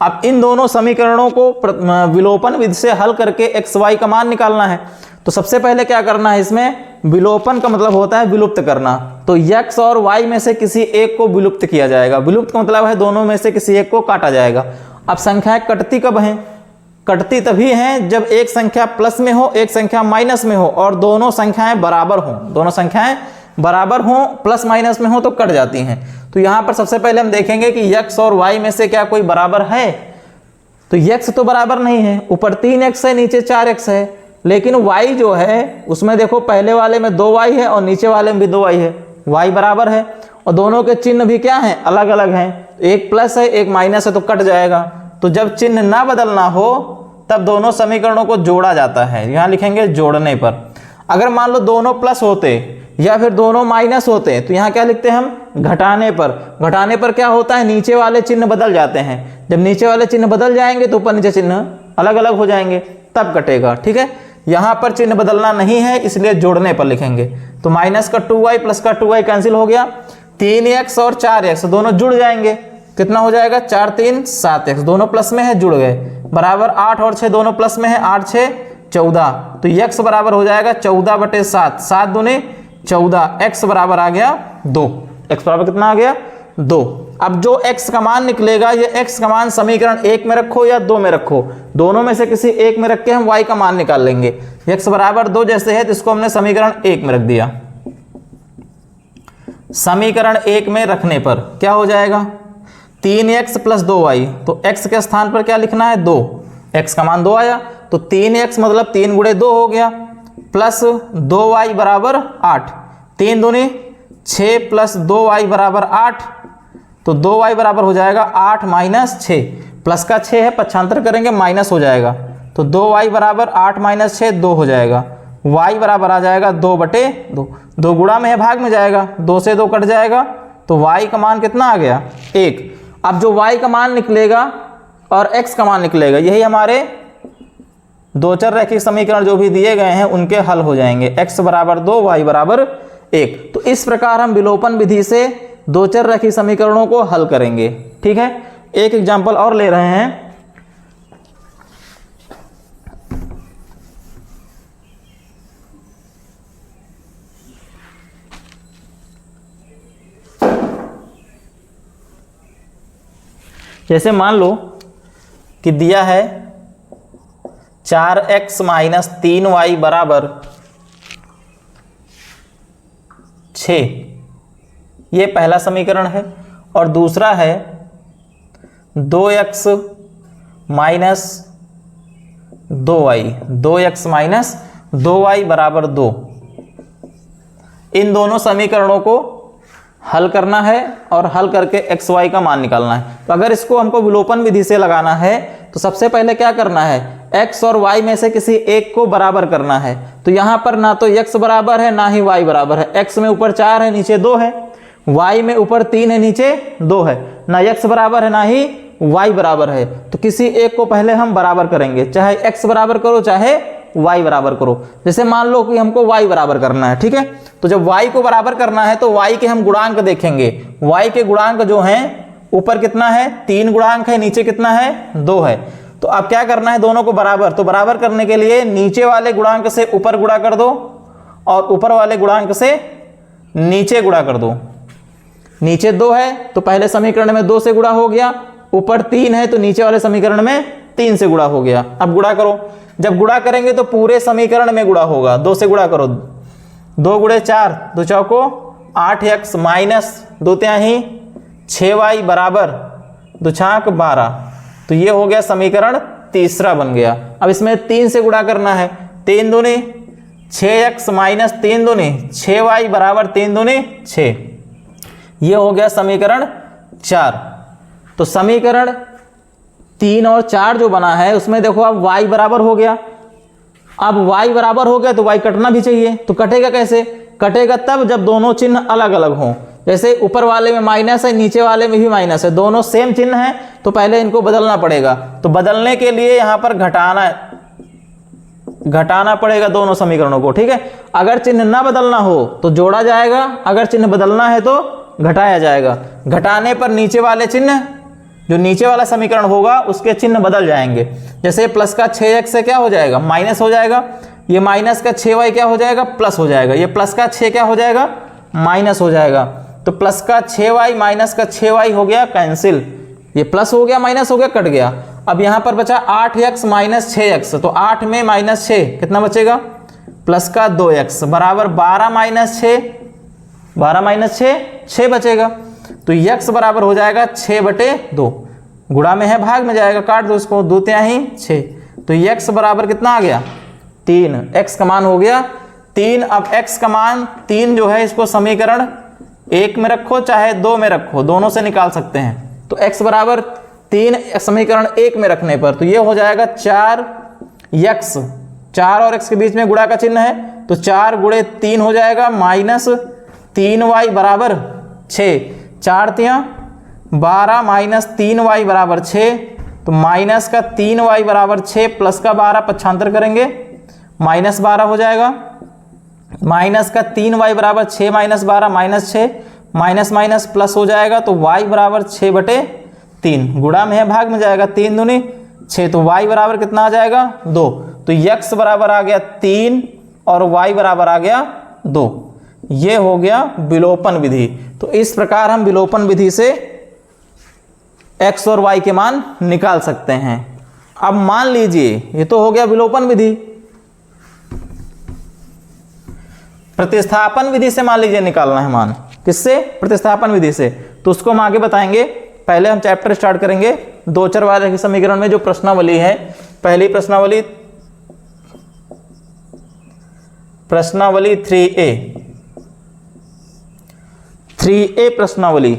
अब इन दोनों समीकरणों को विलोपन विधि से हल करके एक्स वाई का मान निकालना है। तो सबसे पहले क्या करना है, इसमें विलोपन का मतलब होता है विलुप्त करना। तो x और y में से किसी एक को विलुप्त किया जाएगा। विलुप्त का मतलब है दोनों में से किसी एक को काटा जाएगा। अब संख्याएं कटती कब हैं? कटती तभी हैं जब एक संख्या प्लस में हो, एक संख्या माइनस में हो और दोनों संख्याएं बराबर हों। दोनों संख्याएं बराबर हों, प्लस माइनस में हो तो कट जाती हैं। तो यहां पर सबसे पहले हम देखेंगे कि x और y में से क्या कोई बराबर है। तो x तो बराबर नहीं है, ऊपर 3x है, नीचे 4x है। लेकिन y जो है उसमें देखो पहले वाले में 2y है और नीचे वाले में भी 2y है, y बराबर है। और दोनों के चिन्ह भी क्या हैं, अलग अलग हैं। एक प्लस है एक माइनस है तो कट जाएगा। तो जब चिन्ह ना बदलना हो तब दोनों समीकरणों को जोड़ा जाता है। यहां लिखेंगे जोड़ने पर। अगर मान लो दोनों प्लस होते या फिर दोनों माइनस होते तो यहाँ क्या लिखते हैं हम, घटाने पर। घटाने पर क्या होता है, नीचे वाले चिन्ह बदल जाते हैं। जब नीचे वाले चिन्ह बदल जाएंगे तो ऊपर नीचे चिन्ह अलग अलग हो जाएंगे, तब कटेगा। ठीक है, यहां पर चिन्ह बदलना नहीं है इसलिए जोड़ने पर लिखेंगे। तो माइनस का 2y प्लस का 2y कैंसिल हो गया। 3x और 4x दोनों जुड़ जाएंगे, कितना हो जाएगा, 4 3 7x, दोनों प्लस में है जुड़ गए, बराबर 8 और 6 दोनों प्लस में है, 8 6 14। तो x बराबर हो जाएगा 14/7, 7 दूनी 14, x बराबर आ गया 2। x बराबर कितना आ गया, 2। अब जो x का मान निकलेगा, ये x का मान समीकरण 1 में रखो या 2 में रखो, दोनों में से किसी एक में रख के हम y का मान निकाल लेंगे। x बराबर 2 जैसे है तो इसको हमने समीकरण 1 में रख दिया। समीकरण 1 में रखने पर क्या हो जाएगा, 3x प्लस 2y। तो x के स्थान पर क्या लिखना है, 2। x का मान 2 आया तो 3x मतलब 3 गुणे 2 हो गया, प्लस 2y बराबर 8। 3 दूनी 6 प्लस 2y बराबर 8। तो 2y बराबर हो जाएगा 8 माइनस 6, प्लस का 6 है पक्षांतर करेंगे माइनस हो जाएगा। तो 2y बराबर 8 माइनस 6 2 हो जाएगा। y बराबर आ जाएगा 2/2। 2 गुणा में है भाग में जाएगा, 2 से 2 कट जाएगा। तो y का मान कितना आ गया, 1। अब जो y का मान निकलेगा और x का मान निकलेगा, यही हमारे दो चर रैखिक समीकरण जो भी दिए गए हैं उनके हल हो जाएंगे। x बराबर 2 y बराबर 1। तो इस प्रकार हम विलोपन विधि से दो चर रैखिक समीकरणों को हल करेंगे। ठीक है, एक एग्जांपल और ले रहे हैं। जैसे मान लो कि दिया है 4x माइनस 3y बराबर 6, ये पहला समीकरण है। और दूसरा है 2x minus 2y, 2x minus 2y बराबर 2। इन दोनों समीकरणों को हल करना है और हल करके एक्स वाई का मान निकालना है। तो अगर इसको हमको विलोपन विधि से लगाना है तो सबसे पहले क्या करना है, x और y में से किसी एक को बराबर करना है। तो यहां पर ना तो x बराबर है ना ही y बराबर है। x में ऊपर 4 है नीचे 2 है, y में ऊपर 3 है नीचे 2 है, ना x बराबर है ना ही y बराबर है। तो किसी एक को पहले हम बराबर करेंगे, चाहे x बराबर करो चाहे y बराबर करो। जैसे मान लो कि हमको y बराबर करना है, ठीक है। तो जब y को बराबर करना है तो y के हम गुणांक देखेंगे। y के गुणांक जो हैं, ऊपर कितना है 3 गुणांक है, नीचे कितना है 2 है। तो अब क्या करना है, दोनों को बराबर। तो बराबर करने के लिए नीचे वाले गुणांक से ऊपर गुणा कर दो और ऊपर वाले गुणांक से नीचे गुणा कर दो। नीचे 2 है तो पहले समीकरण में 2 से गुणा हो गया, ऊपर 3 है तो नीचे वाले समीकरण में 3 से गुणा हो गया। अब गुणा करो, जब गुणा करेंगे तो पूरे समीकरण में गुणा होगा। 2 से गुणा करो, 2 गुणे 4, 2 चौको 8x माइनस 2 तिहाई 6y बराबर 2 छाक 12। तो ये हो गया समीकरण तीसरा बन गया। अब इसमें 3 से गुणा करना है, 3 दूनी 6x माइनस 3 दूनी 6y बराबर 3 दूनी 6। ये हो गया समीकरण 4। तो समीकरण 3 और 4 जो बना है उसमें देखो अब y बराबर हो गया। अब y बराबर हो गया तो y कटना भी चाहिए। तो कटेगा कैसे, कटेगा तब जब दोनों चिन्ह अलग अलग हों। जैसे ऊपर वाले में माइनस है, नीचे वाले में भी माइनस है, दोनों सेम चिन्ह हैं तो पहले इनको बदलना पड़ेगा। तो बदलने के लिए यहां पर घटाना पड़ेगा दोनों समीकरणों को, ठीक है। अगर चिन्ह ना बदलना हो तो जोड़ा जाएगा, अगर चिन्ह बदलना है तो घटाया जाएगा। घटाने पर नीचे वाले चिन्ह जो नीचे वाला समीकरण होगा उसके चिन्ह बदल जाएंगे। जैसे प्लस का 6x से क्या हो जाएगा, माइनस हो जाएगा, ये माइनस का 6y क्या हो जाएगा, प्लस हो जाएगा, ये प्लस का 6 क्या हो जाएगा, माइनस हो जाएगा। तो प्लस का 6y माइनस का 6y हो गया कैंसिल, ये प्लस हो गया माइनस हो गया कट गया। अब यहाँ पर बचा 8x माइनस 6x, तो 8 में माइनस 6 कितना बचेगा, प्लस का 2x बराबर 12 माइनस 6, 12 माइनस 6 6 बचेगा। तो x बराबर हो जाएगा 6/2, गुणा में है भाग में जाएगा, काट दो इसको, 2 ही 6। तो x बराबर कितना आ गया 3, x का मान हो गया 3। अब x का मान 3 जो है इसको समीकरण 1 में रखो चाहे 2 में रखो, दोनों से निकाल सकते हैं। तो x बराबर 3 समीकरण 1 में रखने पर तो ये हो जाएगा 4x, 4 और x के बीच में गुणा का चिन्ह है, तो 4 गुणे 3 हो जाएगा माइनस 3y बराबर 6, 4 तियां 12 माइनस 3y बराबर 6, तो माइनस का 3y बराबर 6 प्लस का 12 पक्षांतर करेंगे माइनस 12 हो जाएगा, माइनस का 3y बराबर 6 minus 12 minus 6, minus minus plus हो जाएगा, तो y बराबर 6/3, गुणा में है भाग में जाएगा, 3 दूनी 6, तो y बराबर कितना आ जाएगा 2। तो x बराबर आ गया 3 और y बराबर आ गया 2। ये हो गया विलोपन विधि। तो इस प्रकार हम विलोपन विधि से x और y के मान निकाल सकते हैं। अब मान लीजिए ये तो हो गया विलोपन विधि, प्रतिस्थापन विधि से मान लीजिए निकालना है मान, किससे, प्रतिस्थापन विधि से। तो उसको हम आगे बताएंगे, पहले हम चैप्टर स्टार्ट करेंगे दो चर वाले के समीकरण में जो प्रश्नावली है। पहली प्रश्नावली 3A प्रश्नावली